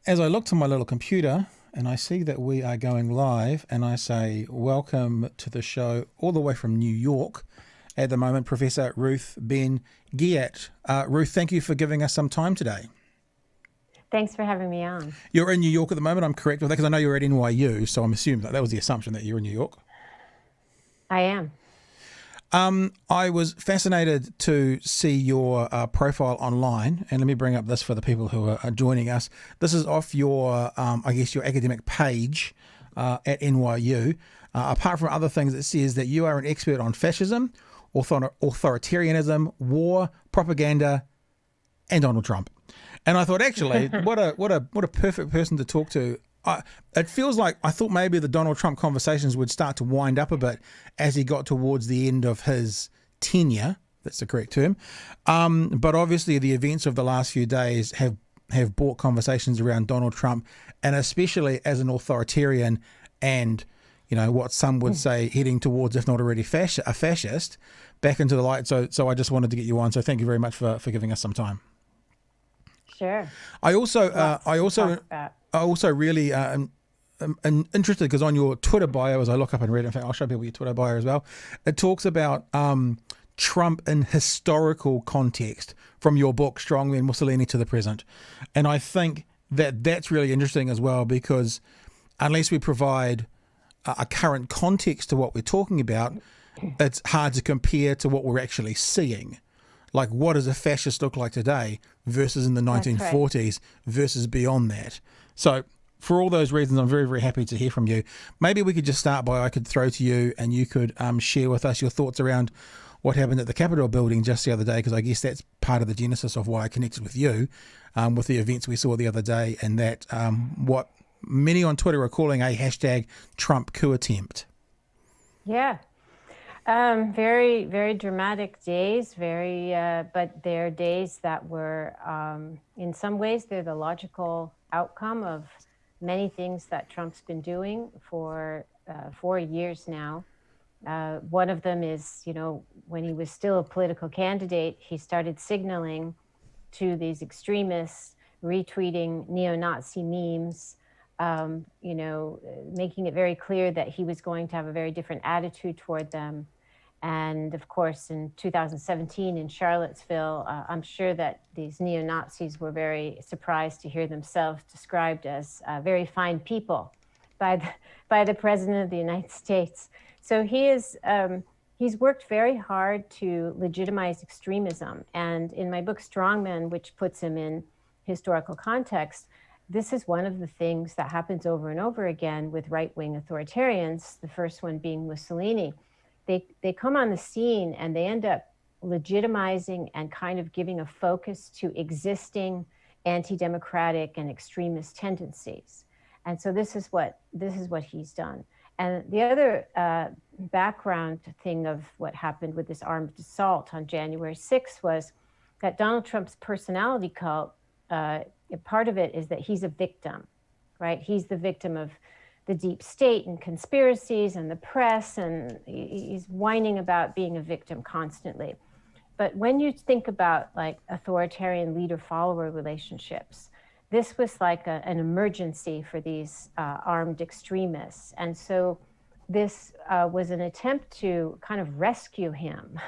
as I look to my little computer and I see that we are going live, and I say welcome to the show all the way from New York at the moment, Professor Ruth Ben-Ghiat. Ruth, thank you for giving us some time today. Thanks for having me on. You're in New York at the moment, I'm correct with that, because I know you're at NYU, so I'm assuming that was the assumption that you're in New York. I am. I was fascinated to see your profile online, and let me bring up this for the people who are joining us. This is off your, I guess, your academic page at NYU. Apart from other things, it says that you are an expert on fascism, authoritarianism, war, propaganda, and Donald Trump. And I thought, actually, what a perfect person to talk to. It feels like I thought maybe the Donald Trump conversations would start to wind up a bit as he got towards the end of his tenure. That's the correct term. But obviously the events of the last few days have brought conversations around Donald Trump, and especially as an authoritarian and, you know, what some would say heading towards, if not already a fascist, back into the light. So I just wanted to get you on. So thank you very much for giving us some time. Sure. I also really am interested because on your Twitter bio, as I look up and read, in fact, I'll show people your Twitter bio as well. It talks about Trump in historical context from your book, Strongmen, Mussolini to the Present. And I think that that's really interesting as well, because unless we provide a current context to what we're talking about, it's hard to compare to what we're actually seeing. Like, what does a fascist look like today versus in the 1940s versus beyond that? So for all those reasons, I'm very, very happy to hear from you. Maybe we could just start by, I could throw to you and you could share with us your thoughts around what happened at the Capitol building just the other day, because I guess that's part of the genesis of why I connected with you, with the events we saw the other day, and that what many on Twitter are calling a hashtag Trump coup attempt. Yeah. Very, very dramatic days, but they're days that were, in some ways, they're the logical outcome of many things that Trump's been doing for 4 years now. One of them is, you know, when he was still a political candidate, he started signaling to these extremists, retweeting neo-Nazi memes, you know, making it very clear that he was going to have a very different attitude toward them. And of course, in 2017 in Charlottesville, I'm sure that these neo-Nazis were very surprised to hear themselves described as very fine people by the President of the United States. So he's worked very hard to legitimize extremism. And in my book, Strongmen, which puts him in historical context, this is one of the things that happens over and over again with right-wing authoritarians, the first one being Mussolini. They come on the scene and they end up legitimizing and kind of giving a focus to existing anti-democratic and extremist tendencies. And so this is what he's done. And the other background thing of what happened with this armed assault on January 6th was that Donald Trump's personality cult, part of it is that he's a victim, right? He's the victim of the deep state and conspiracies and the press, and he's whining about being a victim constantly. But when you think about like authoritarian leader-follower relationships, this was like an emergency for these armed extremists. And so this was an attempt to kind of rescue him.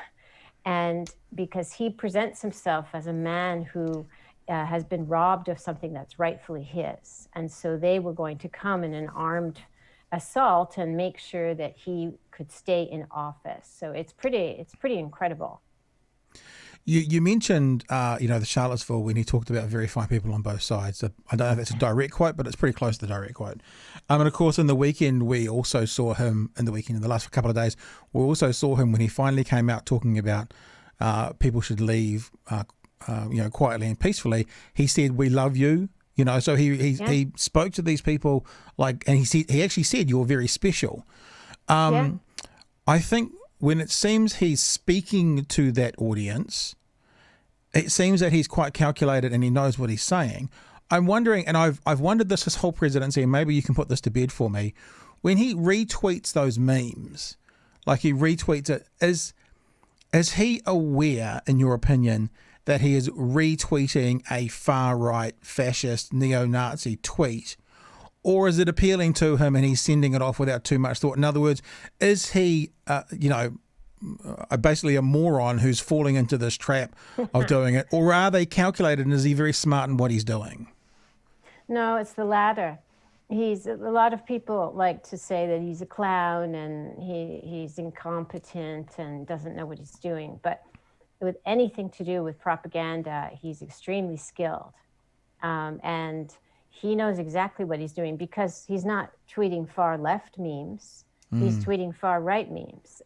And because he presents himself as a man who has been robbed of something that's rightfully his. And so they were going to come in an armed assault and make sure that he could stay in office. So it's pretty incredible. You mentioned, the Charlottesville, when he talked about very fine people on both sides. I don't know if that's a direct quote, but it's pretty close to the direct quote. And of course, in the weekend, we also saw him, in the last couple of days, we also saw him when he finally came out talking about people should leave quietly and peacefully. He said, "We love you." You know, so he spoke to these people and he actually said, "You're very special." I think when it seems he's speaking to that audience, it seems that he's quite calculated and he knows what he's saying. I'm wondering, and I've wondered this his whole presidency, and maybe you can put this to bed for me. When he retweets those memes, like he retweets it, is he aware, in your opinion, that he is retweeting a far-right fascist neo-Nazi tweet, or is it appealing to him and he's sending it off without too much thought? In other words, is he, basically a moron who's falling into this trap of doing it, or are they calculated and is he very smart in what he's doing? No, it's the latter. A lot of people like to say that he's a clown and he's incompetent and doesn't know what he's doing. But with anything to do with propaganda, he's extremely skilled. And he knows exactly what he's doing because he's not tweeting far left memes. He's tweeting far right memes.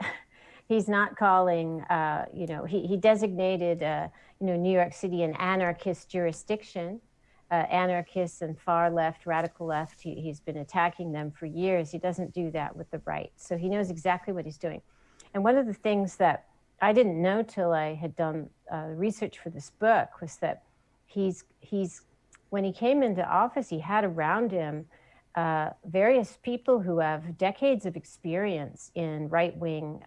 He's not calling, he designated, New York City an anarchist jurisdiction. Anarchists and far left, radical left, he's been attacking them for years. He doesn't do that with the right. So he knows exactly what he's doing. And one of the things that I didn't know till I had done research for this book was that when he came into office, he had around him various people who have decades of experience in right-wing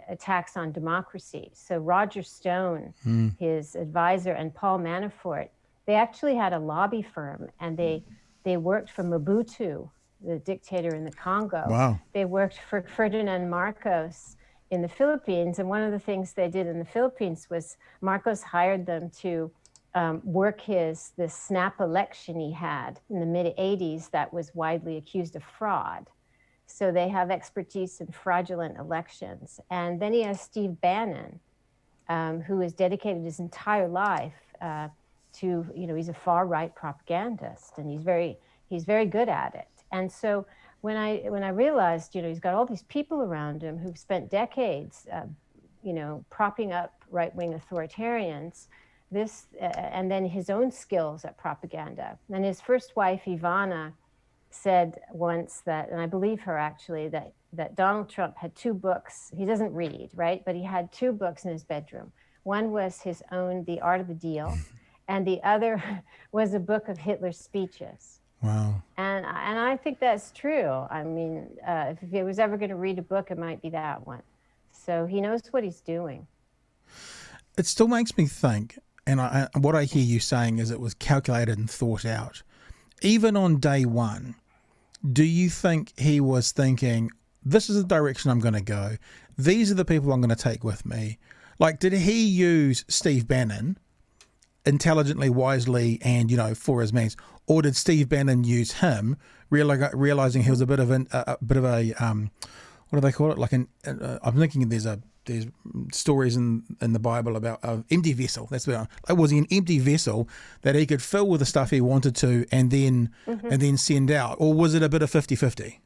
attacks on democracy. So Roger Stone, his advisor, and Paul Manafort, they actually had a lobby firm, and they worked for Mobutu, the dictator in the Congo. Wow. They worked for Ferdinand Marcos in the Philippines, and one of the things they did in the Philippines was Marcos hired them to work this snap election he had in the mid-'80s that was widely accused of fraud. So they have expertise in fraudulent elections. And then he has Steve Bannon, who has dedicated his entire life to, he's a far-right propagandist, and he's very good at it. And so when I realized, he's got all these people around him who've spent decades, propping up right-wing authoritarians, and then his own skills at propaganda. And his first wife, Ivana, said once that, and I believe her actually, that Donald Trump had two books. He doesn't read, right? But he had two books in his bedroom. One was his own, The Art of the Deal, and the other was a book of Hitler's speeches. Wow. And I think that's true. I mean, if he was ever going to read a book, it might be that one. So he knows what he's doing. It still makes me think, and what I hear you saying is it was calculated and thought out. Even on day one, do you think he was thinking, this is the direction I'm going to go, these are the people I'm going to take with me? Like, did he use Steve Bannon intelligently, wisely, and, for his means? Or did Steve Bannon use him, realizing he was a bit of a what do they call it? I'm thinking there's stories in the Bible about an empty vessel. That's what was he, an empty vessel that he could fill with the stuff he wanted to and then send out? Or was it a bit of 50-50?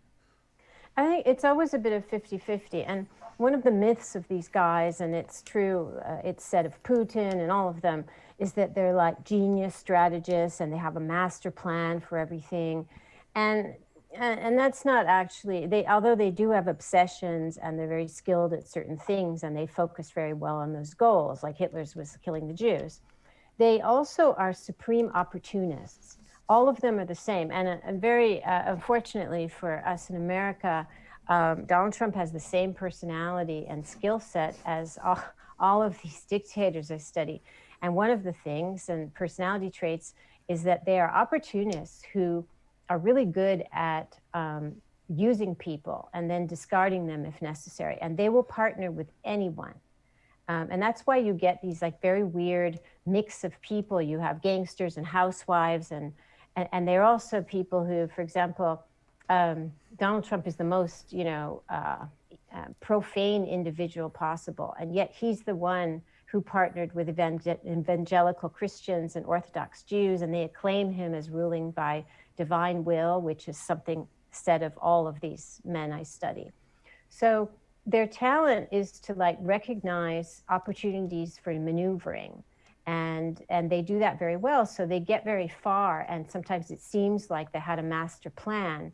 I think it's always a bit of 50-50. And one of the myths of these guys, and it's true, it's said of Putin and all of them, is that they're like genius strategists and they have a master plan for everything. And that's not actually, although they do have obsessions and they're very skilled at certain things and they focus very well on those goals, like Hitler's was killing the Jews, they also are supreme opportunists. All of them are the same. And very unfortunately for us in America, Donald Trump has the same personality and skill set as all of these dictators I study. And one of the things and personality traits is that they are opportunists who are really good at using people and then discarding them if necessary. And they will partner with anyone. And that's why you get these very weird mix of people. You have gangsters and housewives, and they're also people who, for example, Donald Trump is the most, profane individual possible. And yet he's the one who partnered with evangelical Christians and Orthodox Jews, and they acclaim him as ruling by divine will, which is something said of all of these men I study. So their talent is to recognize opportunities for maneuvering, and they do that very well. So they get very far, and sometimes it seems like they had a master plan,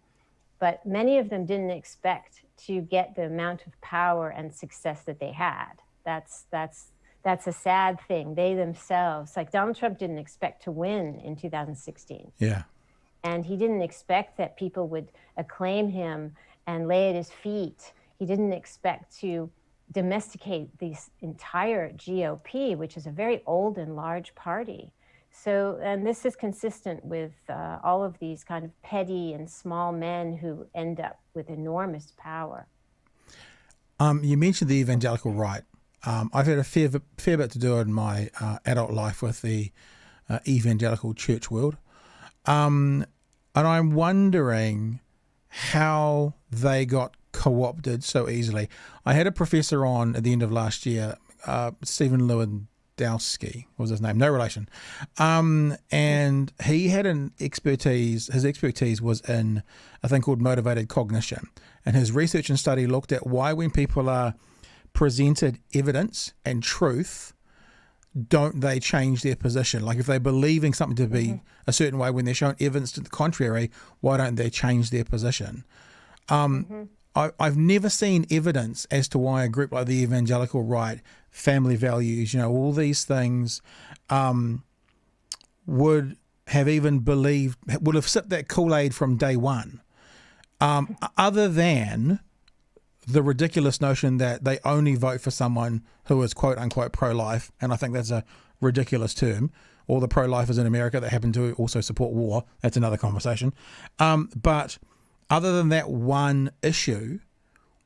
but many of them didn't expect to get the amount of power and success that they had. That's a sad thing. They themselves, Donald Trump didn't expect to win in 2016. Yeah. And he didn't expect that people would acclaim him and lay at his feet. He didn't expect to domesticate this entire GOP, which is a very old and large party. So, and this is consistent with all of these kind of petty and small men who end up with enormous power. You mentioned the evangelical right. I've had a fair bit to do in my adult life with the evangelical church world. And I'm wondering how they got co-opted so easily. I had a professor on at the end of last year, Stephen Lewandowski was his name, no relation. And he had an expertise, his expertise was in a thing called motivated cognition. And his research and study looked at why when people are presented evidence and truth, don't they change their position? Like if they're believing something to be a certain way, when they're shown evidence to the contrary, why don't they change their position? I've never seen evidence as to why a group like the evangelical right, family values, all these things, would have even believed, would have sipped that Kool-Aid from day one, other than the ridiculous notion that they only vote for someone who is quote unquote pro-life. And I think that's a ridiculous term. All the pro-lifers in America that happen to also support war, that's another conversation. But other than that one issue,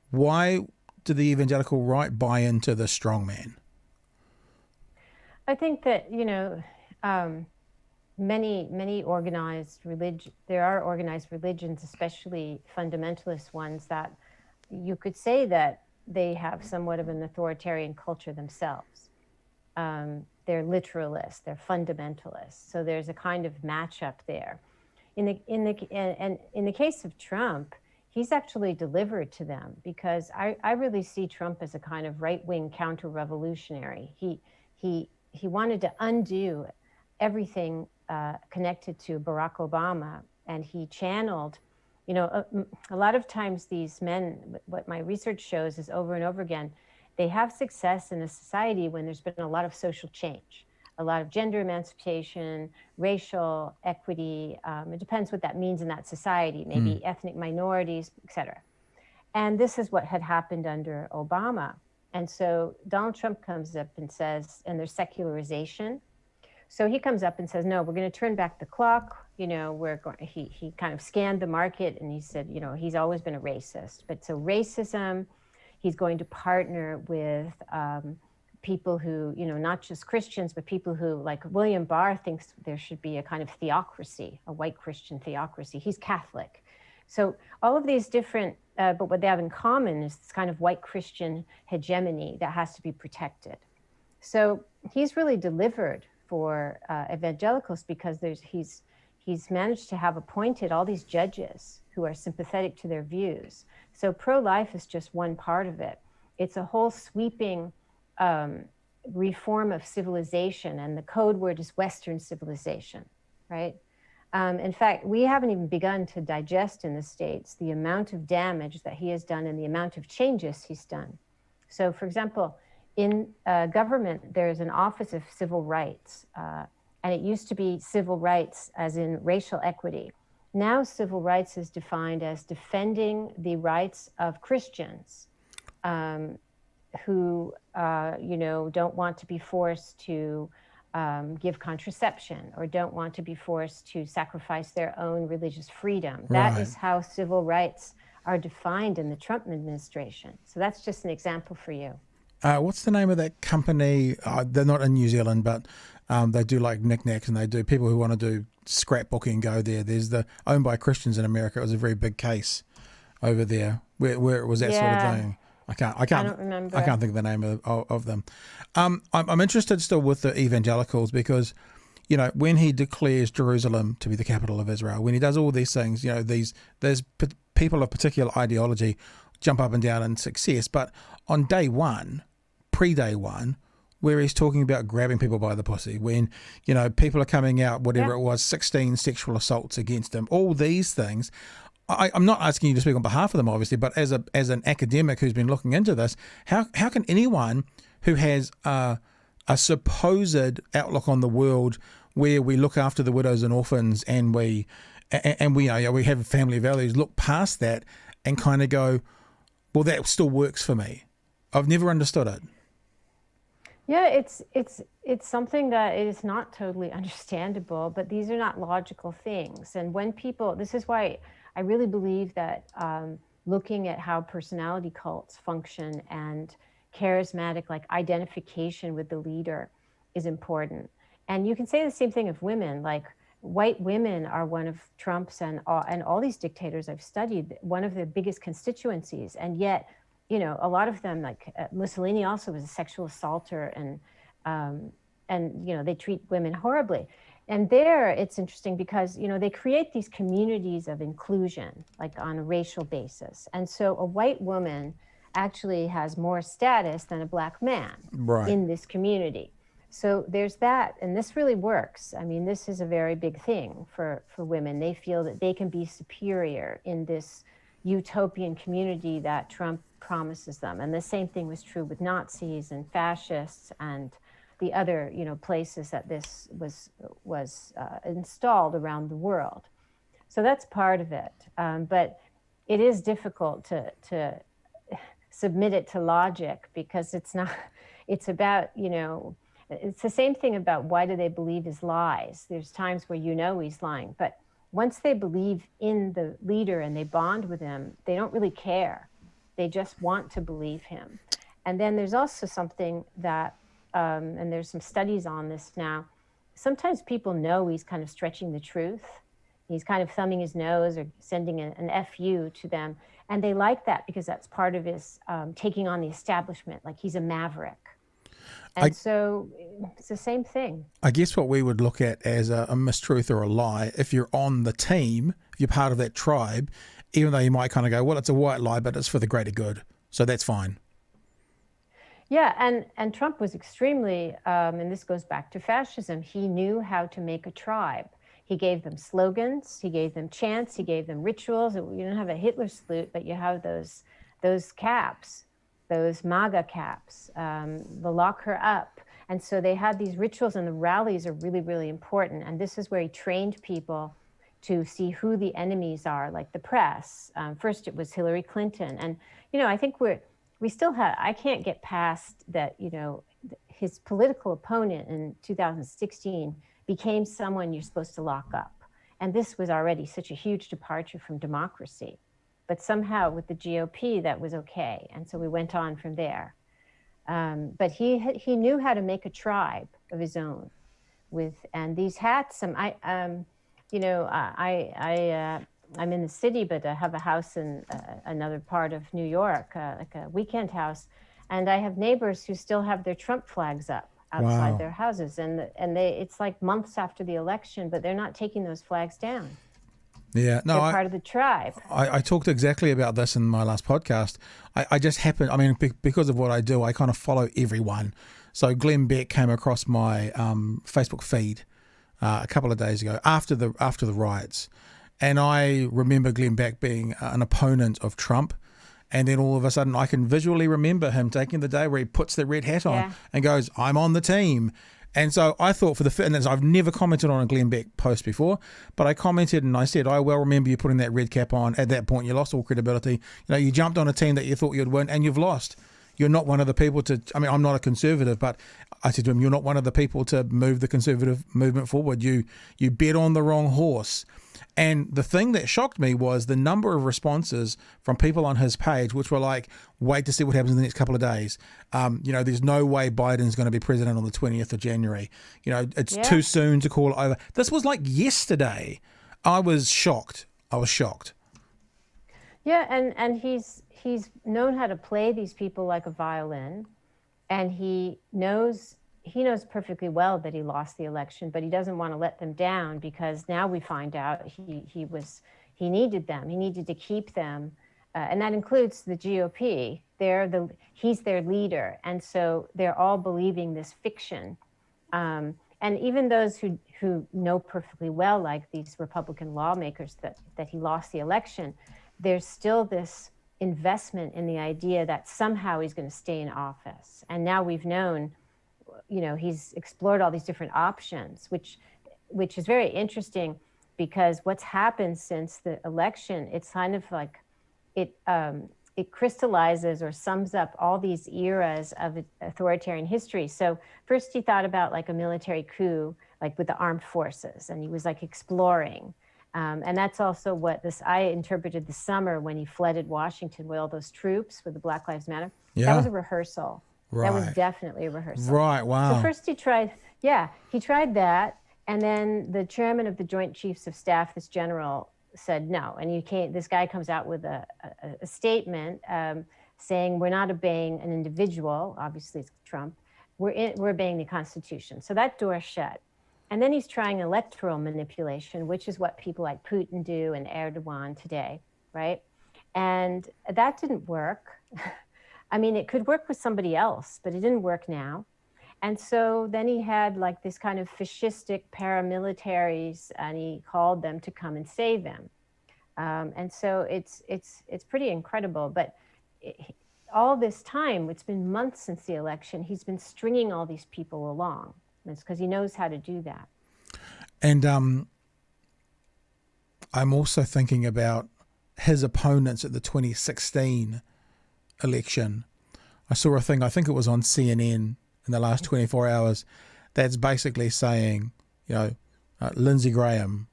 why did the evangelical right buy into the strongman? I think that, many organized religion, there are organized religions, especially fundamentalist ones, that you could say that they have somewhat of an authoritarian culture themselves. They're literalists, they're fundamentalists. So there's a kind of matchup there. In the case of Trump, he's actually delivered to them, because I really see Trump as a kind of right-wing counter-revolutionary. He wanted to undo everything connected to Barack Obama, and he channeled, a lot of times these men, what my research shows is over and over again, they have success in a society when there's been a lot of social change, a lot of gender emancipation, racial equity. It depends what that means in that society, maybe ethnic minorities, et cetera. And this is what had happened under Obama. And so Donald Trump comes up and says, and there's secularization. So he comes up and says, no, we're going to turn back the clock. He kind of scanned the market, and he said, he's always been a racist. But so racism, he's going to partner with people who, not just Christians, but people who, like William Barr, thinks there should be a kind of theocracy, a white Christian theocracy. He's Catholic. So all of these different, but what they have in common is this kind of white Christian hegemony that has to be protected. So he's really delivered for evangelicals, because he's managed to have appointed all these judges who are sympathetic to their views. So pro-life is just one part of it. It's a whole sweeping reform of civilization, and the code word is Western civilization, right? In fact, we haven't even begun to digest in the States the amount of damage that he has done and the amount of changes he's done. So, for example, in government, there's an Office of Civil Rights, and it used to be civil rights as in racial equity. Now civil rights is defined as defending the rights of Christians who, don't want to be forced to give contraception, or don't want to be forced to sacrifice their own religious freedom. That is how civil rights are defined in the Trump administration. So that's just an example for you. What's the name of that company? They're not in New Zealand, but they do like knickknacks, and they do, people who want to do scrapbooking go there. There's the owned by Christians in America. It was a very big case over there where it was that sort of thing. I don't remember. I can't think of the name of them. I'm interested still with the evangelicals, because when he declares Jerusalem to be the capital of Israel, when he does all these things, there's people of particular ideology jump up and down in success, but on day one, pre-day one, where he's talking about grabbing people by the pussy, when people are coming out, whatever it was, 16 sexual assaults against him, all these things. I'm not asking you to speak on behalf of them, obviously, but as an academic who's been looking into this, how can anyone who has a supposed outlook on the world where we look after the widows and orphans, and we have family values, look past that and kind of go, well, that still works for me? I've never understood it. Yeah, it's something that is not totally understandable, but these are not logical things. And when people, this is why I really believe that looking at how personality cults function and charismatic, like identification with the leader, is important. And you can say the same thing of women. Like white women are one of Trump's and all these dictators I've studied, one of their biggest constituencies, and yet, you know, a lot of them, like Mussolini also was a sexual assaulter, and you know, they treat women horribly. And there it's interesting because, you know, they create these communities of inclusion, like on a racial basis. And so a white woman actually has more status than a black man in this community. So there's that, and this really works. I mean, this is a very big thing for women. They feel that they can be superior in this utopian community that Trump promises them. And the same thing was true with Nazis and fascists and the other, you know, places that this was installed around the world. So that's part of it. But it is difficult to submit it to logic, because it's not, it's about, you know, it's the same thing about why do they believe his lies. There's times where you know he's lying, but once they believe in the leader and they bond with him, they don't really care. They just want to believe him. And then there's also something that, and there's some studies on this now, sometimes people know he's kind of stretching the truth. He's kind of thumbing his nose or sending an FU to them. And they like that because that's part of his taking on the establishment, like he's a maverick. And so it's the same thing. I guess what we would look at as a mistruth or a lie, if you're on the team, if you're part of that tribe, even though you might kind of go, well, it's a white lie, but it's for the greater good. So that's fine. Yeah, and Trump was extremely, and this goes back to fascism, he knew how to make a tribe. He gave them slogans, he gave them chants, he gave them rituals. You don't have a Hitler salute, but you have those caps, those MAGA caps, the lock her up. And so they had these rituals, and the rallies are really, really important. And this is where he trained people to see who the enemies are, like the press. First it was Hillary Clinton. And, you know, I think we still have, I can't get past that, you know, his political opponent in 2016 became someone you're supposed to lock up. And this was already such a huge departure from democracy. But somehow with the GOP, that was okay. And so we went on from there. But he knew how to make a tribe of his own and these hats, you know, I'm in the city, but I have a house in another part of New York, like a weekend house. And I have neighbors who still have their Trump flags up outside their houses. And it's like months after the election, but they're not taking those flags down. Yeah, no, they're part of the tribe. I talked exactly about this in my last podcast. I just happened, I mean, because of what I do, I kind of follow everyone. So Glenn Beck came across my Facebook feed a couple of days ago after the riots. And I remember Glenn Beck being an opponent of Trump. And then all of a sudden I can visually remember him taking the day where he puts the red hat on and goes, I'm on the team. And so I thought for the fitness, I've never commented on a Glenn Beck post before, but I commented and I said, I well remember you putting that red cap on. At that point, you lost all credibility. You know, you jumped on a team that you thought you'd win and you've lost. You're not one of the people to, I mean, I'm not a conservative, but I said to him, you're not one of the people to move the conservative movement forward. You bet on the wrong horse. And the thing that shocked me was the number of responses from people on his page, which were like, wait to see what happens in the next couple of days. You know, there's no way Biden's going to be president on the 20th of January. You know, it's too soon to call it over. This was like yesterday. I was shocked. Yeah, and he's known how to play these people like a violin, and he knows perfectly well that he lost the election, but he doesn't want to let them down, because now we find out he needed them. He needed to keep them, and that includes the GOP. He's their leader, and so they're all believing this fiction. And even those who know perfectly well, like these Republican lawmakers, that he lost the election, there's still this investment in the idea that somehow he's going to stay in office. And now we've known, you know, he's explored all these different options, which is very interesting, because what's happened since the election, it's kind of like it it crystallizes or sums up all these eras of authoritarian history. So first he thought about like a military coup, like with the armed forces, and he was like exploring. And that's also what I interpreted the summer when he flooded Washington with all those troops with the Black Lives Matter. Yeah. That was a rehearsal. Right. That was definitely a rehearsal. Right, wow. So first he tried that. And then the chairman of the Joint Chiefs of Staff, this general, said no. And this guy comes out with a statement saying we're not obeying an individual, obviously it's Trump, we're obeying the Constitution. So that door shut. And then he's trying electoral manipulation, which is what people like Putin do and Erdogan today, right? And that didn't work. I mean, it could work with somebody else, but it didn't work now. And so then he had like this kind of fascistic paramilitaries, and he called them to come and save him. And so it's pretty incredible. But all this time, it's been months since the election, he's been stringing all these people along. And it's because he knows how to do that. And I'm also thinking about his opponents at the 2016 election. I saw a thing, I think it was on CNN in the last 24 hours, that's basically saying, Lindsey Graham,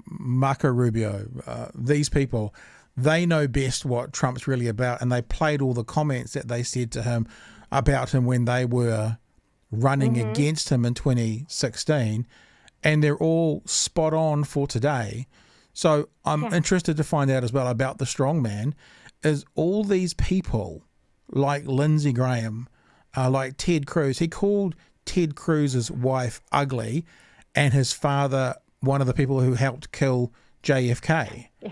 Marco Rubio, these people, they know best what Trump's really about, and they played all the comments that they said to him about him when they were running against him in 2016, and they're all spot on for today. So I'm interested to find out as well about the strongman. Is all these people like Lindsey Graham, like Ted Cruz? He called Ted Cruz's wife ugly, and his father one of the people who helped kill JFK. Yeah.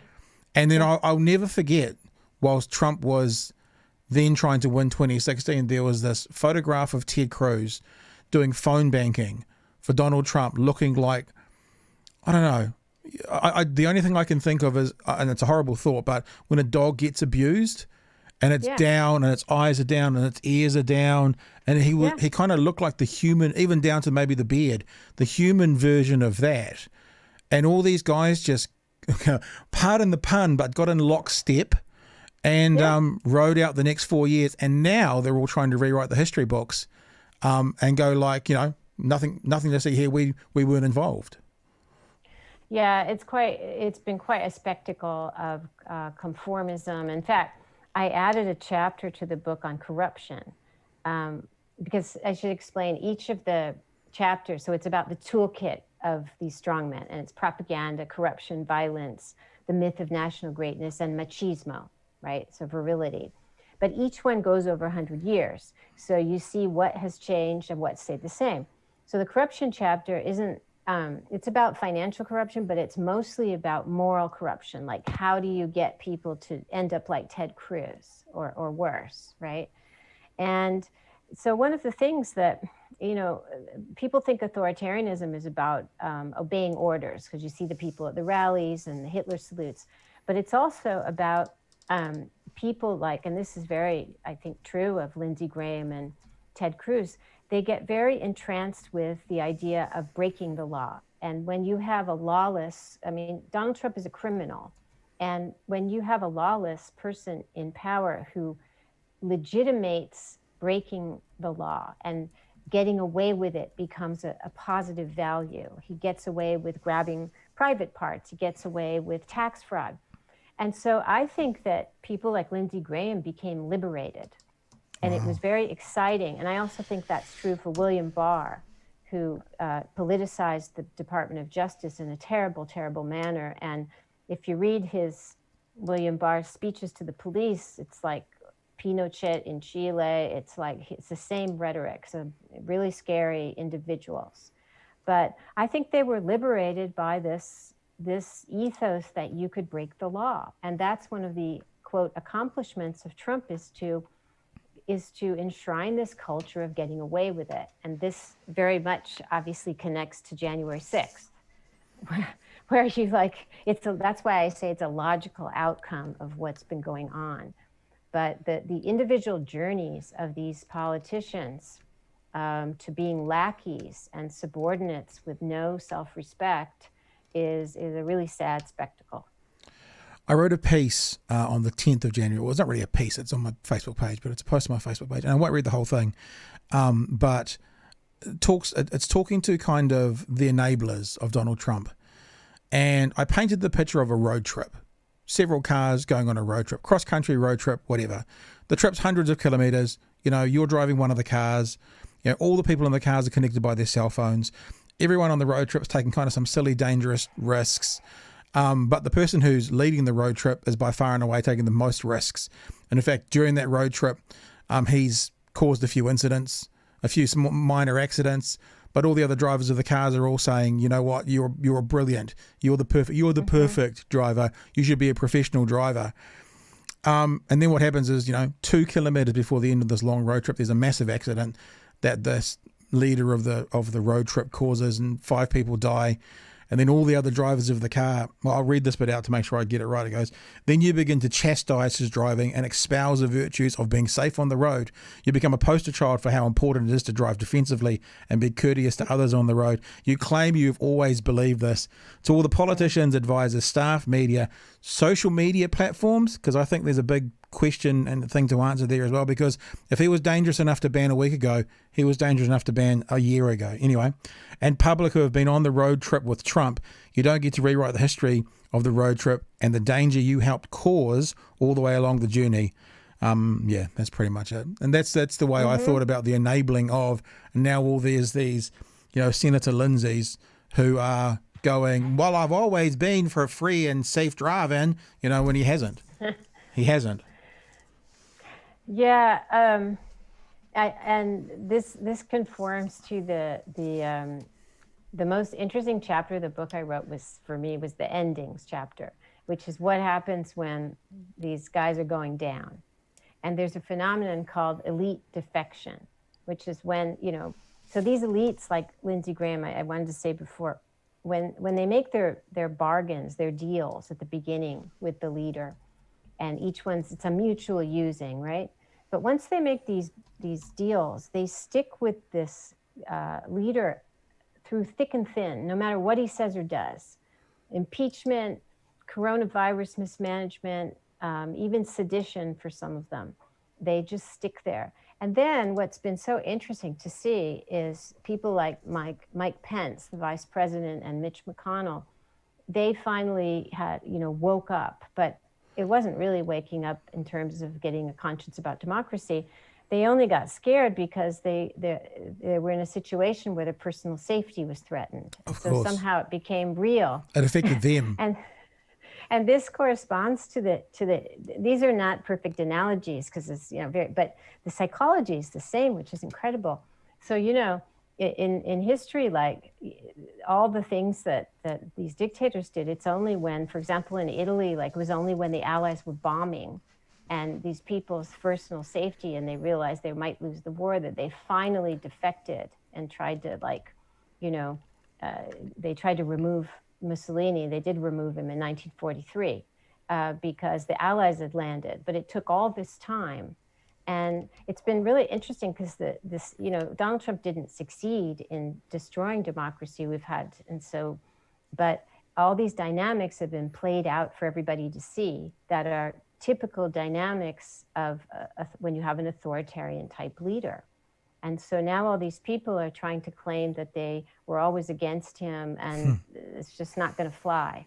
And then I'll never forget, whilst Trump was then trying to win 2016, there was this photograph of Ted Cruz doing phone banking for Donald Trump, looking like, I don't know, the only thing I can think of is, and it's a horrible thought, but when a dog gets abused and it's down and its eyes are down and its ears are down, and he kind of looked like the human, even down to maybe the beard, the human version of that. And all these guys just, pardon the pun, but got in lockstep and rode out the next 4 years. And now they're all trying to rewrite the history books and go like, nothing to see here. We weren't involved. Yeah, it's been quite a spectacle of conformism. In fact, I added a chapter to the book on corruption because I should explain each of the chapters. So it's about the toolkit of these strongmen, and it's propaganda, corruption, violence, the myth of national greatness, and machismo, right? So virility. But each one goes over 100 years. So you see what has changed and what stayed the same. So the corruption chapter isn't, it's about financial corruption, but it's mostly about moral corruption. Like, how do you get people to end up like Ted Cruz or worse, right? And so one of the things that, people think authoritarianism is about obeying orders, because you see the people at the rallies and the Hitler salutes. But it's also about people like, and this is very, I think, true of Lindsey Graham and Ted Cruz, they get very entranced with the idea of breaking the law. And when you have a lawless, Donald Trump is a criminal. And when you have a lawless person in power who legitimates breaking the law and getting away with it becomes a positive value. He gets away with grabbing private parts. He gets away with tax fraud. And so I think that people like Lindsey Graham became liberated. And it was very exciting. And I also think that's true for William Barr, who politicized the Department of Justice in a terrible, terrible manner. And if you read William Barr's speeches to the police, it's like Pinochet in Chile. It's the same rhetoric, so really scary individuals. But I think they were liberated by this ethos that you could break the law. And that's one of the, quote, accomplishments of Trump is to enshrine this culture of getting away with it. And this very much obviously connects to January 6th, where that's why I say it's a logical outcome of what's been going on. But the individual journeys of these politicians to being lackeys and subordinates with no self-respect is a really sad spectacle. I wrote a piece on the 10th of January. Well, it's not really a piece. It's on my Facebook page, but it's a post on my Facebook page. And I won't read the whole thing. But it's talking to kind of the enablers of Donald Trump. And I painted the picture of a road trip. Several cars going on a road trip, cross-country road trip, whatever. The trip's hundreds of kilometres. You know, you're driving one of the cars. You know, all the people in the cars are connected by their cell phones. Everyone on the road trip's taking kind of some silly, dangerous risks. But the person who's leading the road trip is by far and away taking the most risks. And in fact, during that road trip, he's caused a few incidents, a few minor accidents. But all the other drivers of the cars are all saying, you know what, you're brilliant. You're the perfect driver. You should be a professional driver. And then what happens is, 2 kilometres before the end of this long road trip, there's a massive accident that this leader of the road trip causes, and 5 people die. And then all the other drivers of the car, well, I'll read this bit out to make sure I get it right. It goes, then you begin to chastise his driving and espouse the virtues of being safe on the road. You become a poster child for how important it is to drive defensively and be courteous to others on the road. You claim you've always believed this. To all the politicians, advisors, staff, media, social media platforms, because I think there's a big question and thing to answer there as well, because if he was dangerous enough to ban a week ago, he was dangerous enough to ban a year ago. Anyway, and public who have been on the road trip with Trump, you don't get to rewrite the history of the road trip and the danger you helped cause all the way along the journey. Yeah, that's pretty much it. And that's the way I thought about the enabling of, and now all there's these, Senator Lindsay's who are going, well, I've always been for free and safe driving, when he hasn't. He hasn't. Yeah, and this conforms to the most interesting chapter of the book I wrote was the endings chapter, which is what happens when these guys are going down. And there's a phenomenon called elite defection, which is when, so these elites like Lindsey Graham, I wanted to say before, when they make their bargains, their deals at the beginning with the leader, and it's a mutual using, right? But once they make these deals, they stick with this leader through thick and thin, no matter what he says or does. Impeachment, coronavirus mismanagement, even sedition for some of them. They just stick there. And then what's been so interesting to see is people like Mike Pence, the vice president, and Mitch McConnell, they finally woke up. But it wasn't really waking up in terms of getting a conscience about democracy. They only got scared because they were in a situation where their personal safety was threatened. So somehow it became real. It affected them. And this corresponds to these are not perfect analogies because it's but the psychology is the same, which is incredible. So in history, like all the things that these dictators did, it's only when, for example, in Italy, like it was only when the Allies were bombing and these people's personal safety and they realized they might lose the war that they finally defected and tried to they tried to remove Mussolini. They did remove him in 1943 because the Allies had landed, but it took all this time. And it's been really interesting because Donald Trump didn't succeed in destroying democracy. But all these dynamics have been played out for everybody to see that are typical dynamics of when you have an authoritarian type leader. And so now all these people are trying to claim that they were always against him, and it's just not going to fly.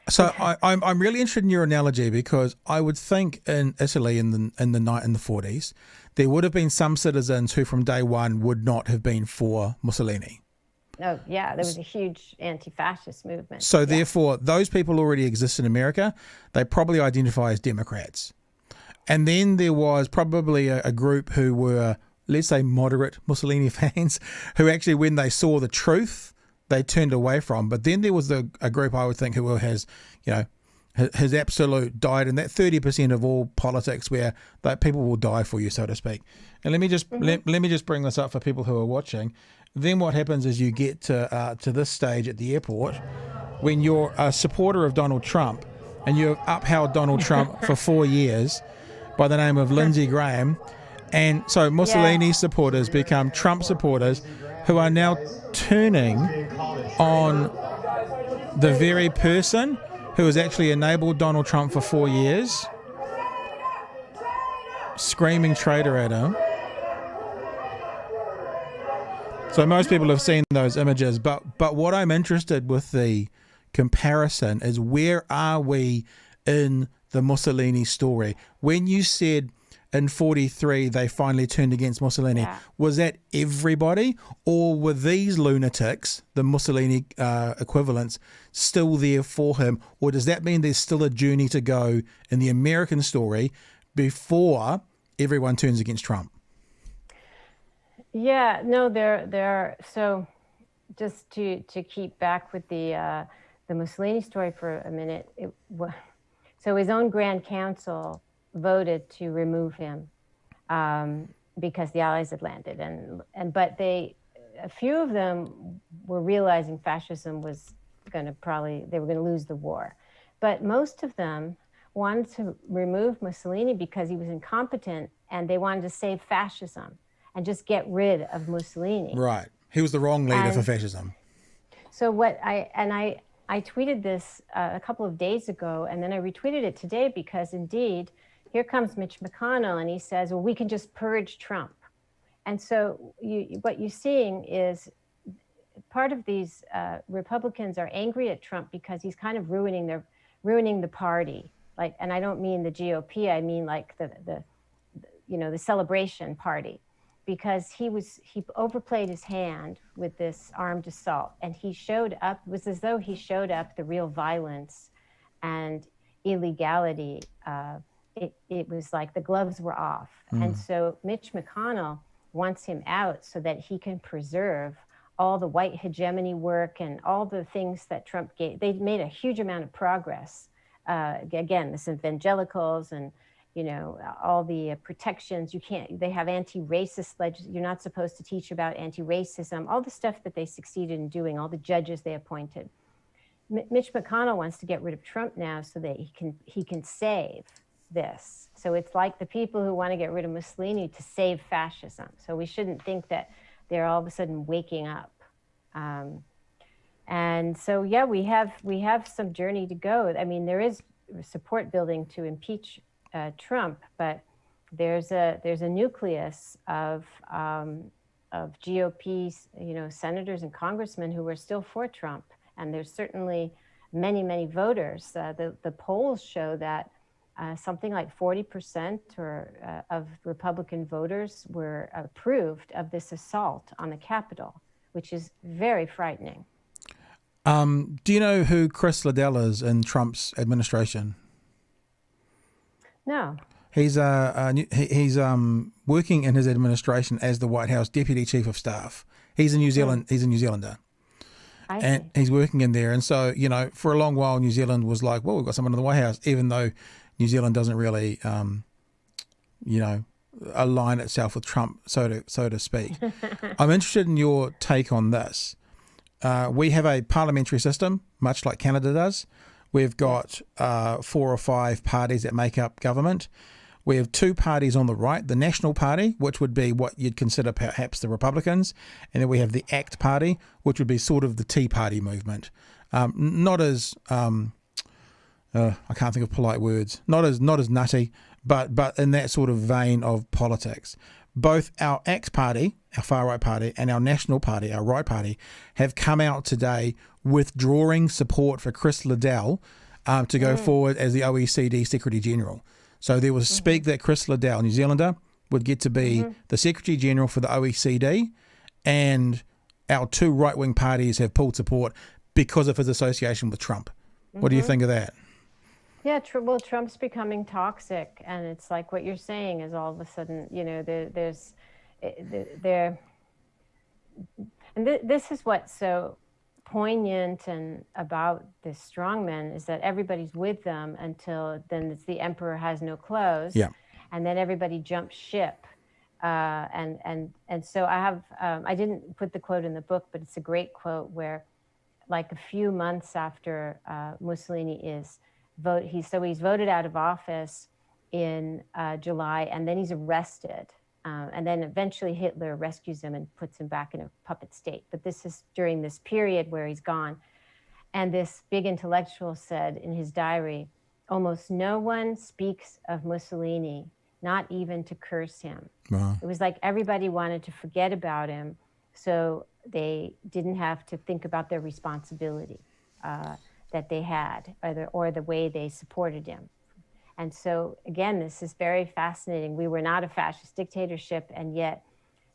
So I'm really interested in your analogy because I would think in Italy in the 40s there would have been some citizens who from day one would not have been for Mussolini. Oh yeah, there was a huge anti-fascist movement. So therefore, those people already exist in America. They probably identify as Democrats, and then there was probably a group who were, let's say, moderate Mussolini fans, who actually, when they saw the truth, they turned away from. But then there was a group, I would think, who has, his absolute died, and that 30% of all politics where people will die for you, so to speak. And let me just let me just bring this up for people who are watching. Then what happens is you get to this stage at the airport when you're a supporter of Donald Trump and you have upheld Donald Trump for 4 years by the name of Lindsey Graham. And so Mussolini supporters become Trump supporters who are now turning on the very person who has actually enabled Donald Trump for 4 years, screaming traitor at him. So most people have seen those images, but what I'm interested with the comparison is, where are we in the Mussolini story? When you said in 43 they finally turned against Mussolini, was that everybody, or were these lunatics, the Mussolini equivalents, still there for him? Or does that mean there's still a journey to go in the American story before everyone turns against Trump? Yeah, no, there are. So just to keep back with the Mussolini story for a minute, so his own Grand Council voted to remove him because the Allies had landed, but a few of them were realizing fascism was they were going to lose the war, but most of them wanted to remove Mussolini because he was incompetent, and they wanted to save fascism and just get rid of Mussolini. Right. He was the wrong leader for fascism. So I tweeted this a couple of days ago, and then I retweeted it today because indeed, here comes Mitch McConnell, and he says, well, we can just purge Trump. And so what you're seeing is part of these Republicans are angry at Trump because he's kind of ruining the party. And I don't mean the GOP, I mean like the celebration party, because he overplayed his hand with this armed assault, and he showed up. It was as though he showed up the real violence and illegality. It was like the gloves were off. And so Mitch McConnell wants him out so that he can preserve all the white hegemony work and all the things that Trump gave. They made a huge amount of progress. Again, this evangelicals and all the protections. They have anti-racist you're not supposed to teach about anti-racism, all the stuff that they succeeded in doing, all the judges they appointed. Mitch McConnell wants to get rid of Trump now so that he can save this. So it's like the people who want to get rid of Mussolini to save fascism. So we shouldn't think that they're all of a sudden waking up. And so, yeah, we have some journey to go. I mean, there is support building to impeach Trump, but there's a nucleus of GOP, senators and congressmen who are still for Trump, and there's certainly many voters. The polls show that something like 40% of Republican voters were approved of this assault on the Capitol, which is very frightening. Do you know who Chris Liddell is in Trump's administration? No. He's working in his administration as the White House Deputy Chief of Staff. He's a New Zealander. And he's working in there. And so, for a long while, New Zealand was like, well, we've got someone in the White House, even though New Zealand doesn't really, align itself with Trump, so to speak. I'm interested in your take on this. We have a parliamentary system, much like Canada does. We've got 4 or 5 parties that make up government. We have 2 parties on the right, the National Party, which would be what you'd consider perhaps the Republicans, and then we have the ACT Party, which would be sort of the Tea Party movement. Not as I can't think of polite words. Not as nutty, but in that sort of vein of politics. Both our ACT Party, our far right party, and our National Party, our right party, have come out today withdrawing support for Chris Liddell to go forward as the OECD Secretary General. So there was speak that Chris Liddell, New Zealander, would get to be the Secretary General for the OECD, and our 2 right-wing parties have pulled support because of his association with Trump. What do you think of that? Yeah, well, Trump's becoming toxic, and it's like what you're saying is all of a sudden, this is what's so poignant and about the strongmen is that everybody's with them until then it's the emperor has no clothes, and then everybody jumps ship, and so I have I didn't put the quote in the book, but it's a great quote where, like a few months after Mussolini he's voted out of office in July, and then he's arrested. And then eventually Hitler rescues him and puts him back in a puppet state. But this is during this period where he's gone. And this big intellectual said in his diary, almost no one speaks of Mussolini, not even to curse him. Wow. It was like everybody wanted to forget about him, so they didn't have to think about their responsibility that they had, or the way they supported him. And so, again, this is very fascinating. We were not a fascist dictatorship, and yet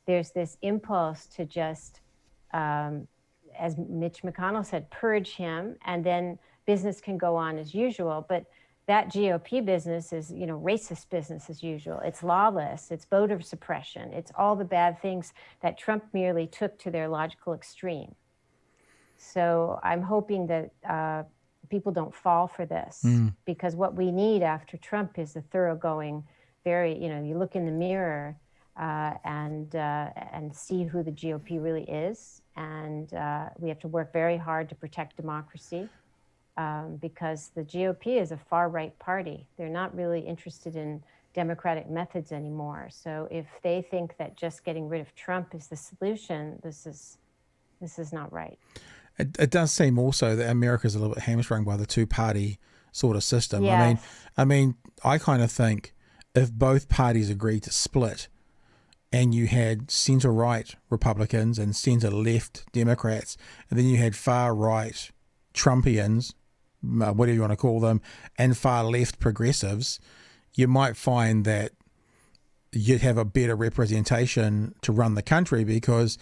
there's this impulse to just, as Mitch McConnell said, purge him, and then business can go on as usual. But that GOP business is, racist business as usual. It's lawless, it's voter suppression, it's all the bad things that Trump merely took to their logical extreme. So I'm hoping that people don't fall for this, because what we need after Trump is a thoroughgoing, you look in the mirror and see who the GOP really is. And we have to work very hard to protect democracy, because the GOP is a far-right party. They're not really interested in democratic methods anymore. So if they think that just getting rid of Trump is the solution, this is not right. It does seem also that America's a little bit hamstrung by the two-party sort of system. Yes. I kind of think if both parties agreed to split, and you had centre-right Republicans and centre-left Democrats, and then you had far-right Trumpians, whatever you want to call them, and far-left progressives, you might find that you'd have a better representation to run the country, because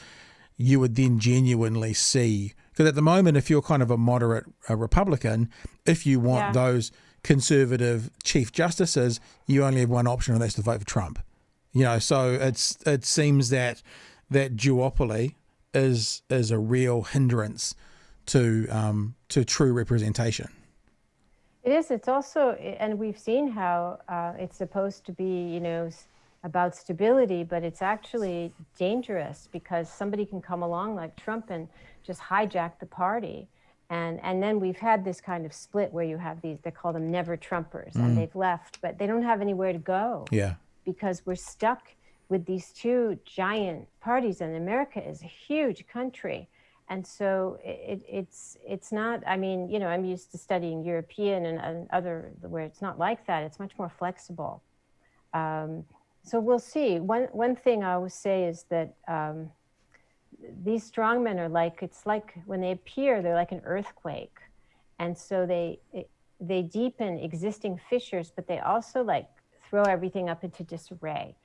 you would then genuinely see, because at the moment, if you're kind of a moderate Republican, if you want those conservative chief justices, you only have one option, and that's to vote for Trump. So it seems that duopoly is a real hindrance to true representation. It is. It's also, and we've seen how it's supposed to be, about stability, but it's actually dangerous, because somebody can come along like Trump and just hijack the party. And then we've had this kind of split where you have these, they call them never Trumpers, and they've left, but they don't have anywhere to go. Yeah. Because we're stuck with these two giant parties, and America is a huge country. And so it's not, I'm used to studying European and other, where it's not like that. It's much more flexible. So we'll see. One thing I always say is that these strongmen are it's like when they appear, they're like an earthquake. And so they deepen existing fissures, but they also throw everything up into disarray.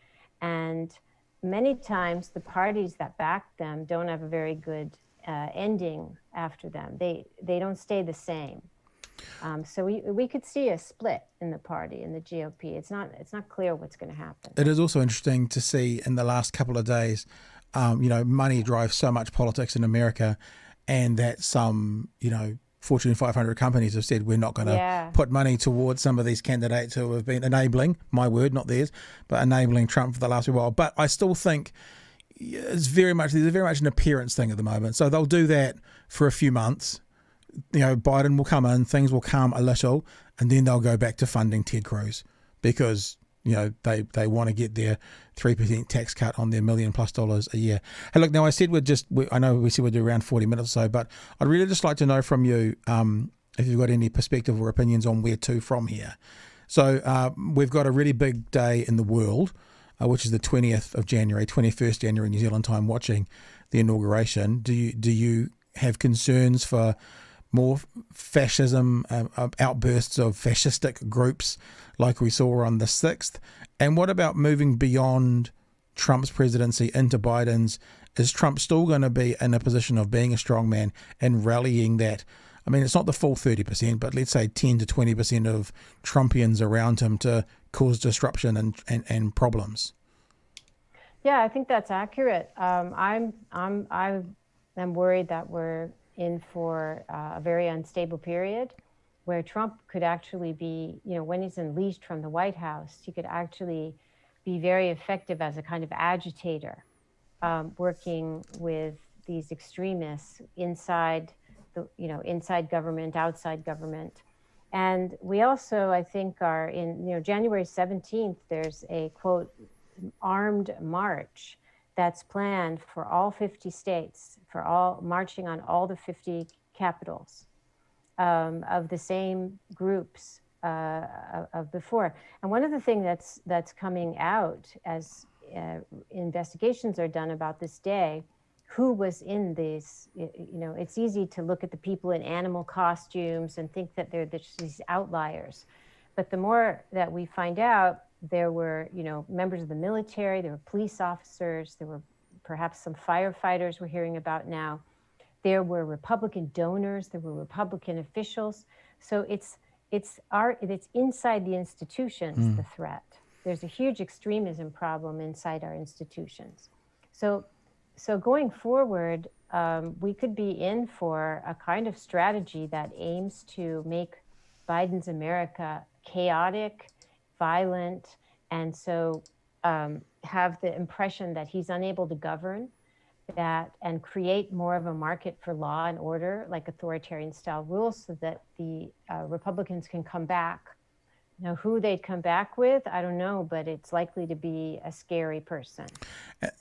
And many times the parties that back them don't have a very good ending after them. They don't stay the same. So we could see a split in the party, in the GOP. It's not clear what's going to happen. It is also interesting to see in the last couple of days, money drives so much politics in America, and that some, Fortune 500 companies have said we're not going to put money towards some of these candidates who have been enabling, my word, not theirs, but enabling Trump for the last while. But I still think there's very much an appearance thing at the moment. So they'll do that for a few months. Biden will come in, things will calm a little, and then they'll go back to funding Ted Cruz, because they want to get their 3% tax cut on their $1 million+ a year. Hey, look, now I said I know we said we'd do around 40 minutes or so, but I'd really just like to know from you if you've got any perspective or opinions on where to from here. So we've got a really big day in the world, which is the 20th of January, 21st January New Zealand time, watching the inauguration. Do you have concerns for more fascism, outbursts of fascistic groups like we saw on the 6th? And what about moving beyond Trump's presidency into Biden's? Is Trump still going to be in a position of being a strongman and rallying that? It's not the full 30%, but let's say 10 to 20% of Trumpians around him to cause disruption and problems. Yeah, I think that's accurate. I'm worried that we're in for a very unstable period, where Trump could actually be, when he's unleashed from the White House, he could actually be very effective as a kind of agitator, working with these extremists inside government, outside government. And we also, I think, are in, January 17th, there's a, quote, armed march that's planned for all 50 states, marching on all the 50 capitals. of the same groups of before. And one of the things that's coming out as investigations are done about this day, who was in these, it's easy to look at the people in animal costumes and think that they're these outliers. But the more that we find out, there were, members of the military, there were police officers, there were perhaps some firefighters we're hearing about now. There were Republican donors, there were Republican officials. So it's inside the institutions, the threat. There's a huge extremism problem inside our institutions. So going forward, we could be in for a kind of strategy that aims to make Biden's America chaotic, violent, and so have the impression that he's unable to govern, and create more of a market for law and order, like authoritarian style rules, so that the Republicans can come back. Now, who they'd come back with, I don't know, but it's likely to be a scary person.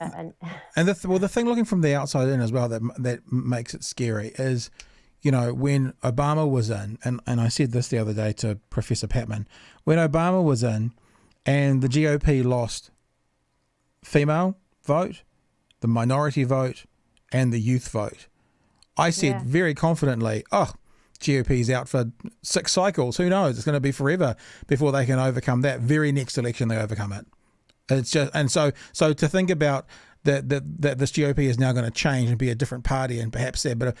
And the thing looking from the outside in as well that makes it scary is, when Obama was in, and I said this the other day to Professor Patman, when Obama was in and the GOP lost female vote, the minority vote, and the youth vote, I said very confidently, GOP's out for 6 cycles. Who knows? It's going to be forever before they can overcome that. Very next election, they overcome it. It's just, and so to think about that this GOP is now going to change and be a different party and perhaps that, but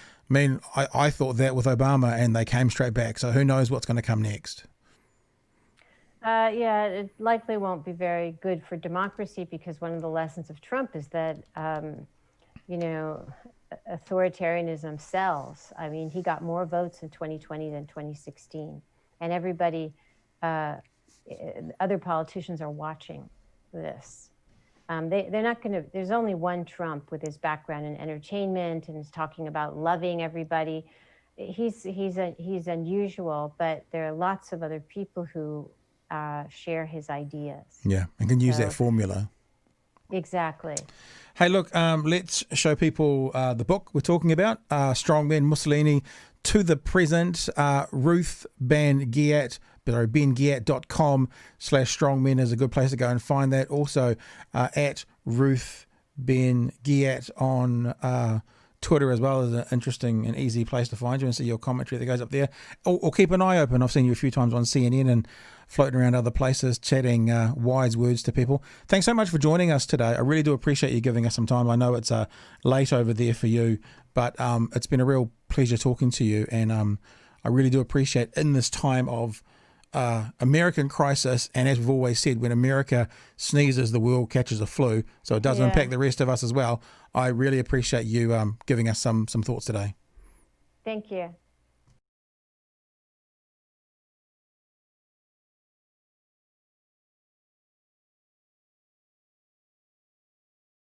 I thought that with Obama and they came straight back. So who knows what's going to come next? It likely won't be very good for democracy, because one of the lessons of Trump is that, authoritarianism sells. I mean, he got more votes in 2020 than 2016. And everybody, other politicians are watching this. They're not going to, there's only one Trump with his background in entertainment and is talking about loving everybody. He's unusual, but there are lots of other people who share his ideas. Yeah, and can use that formula. Exactly. Hey, look, let's show people the book we're talking about, Strongmen, Mussolini to the Present. Ruth Ben-Ghiat, BenGhiat.com/strongmen is a good place to go and find that. Also at Ruth Ben-Ghiat on Twitter as well is an interesting and easy place to find you and see your commentary that goes up there. Or keep an eye open. I've seen you a few times on CNN and floating around other places, chatting wise words to people. Thanks so much for joining us today. I really do appreciate you giving us some time. I know it's late over there for you, but it's been a real pleasure talking to you. And I really do appreciate in this time of American crisis, and as we've always said, when America sneezes, the world catches a flu, so it does impact the rest of us as well. I really appreciate you giving us some thoughts today. Thank you.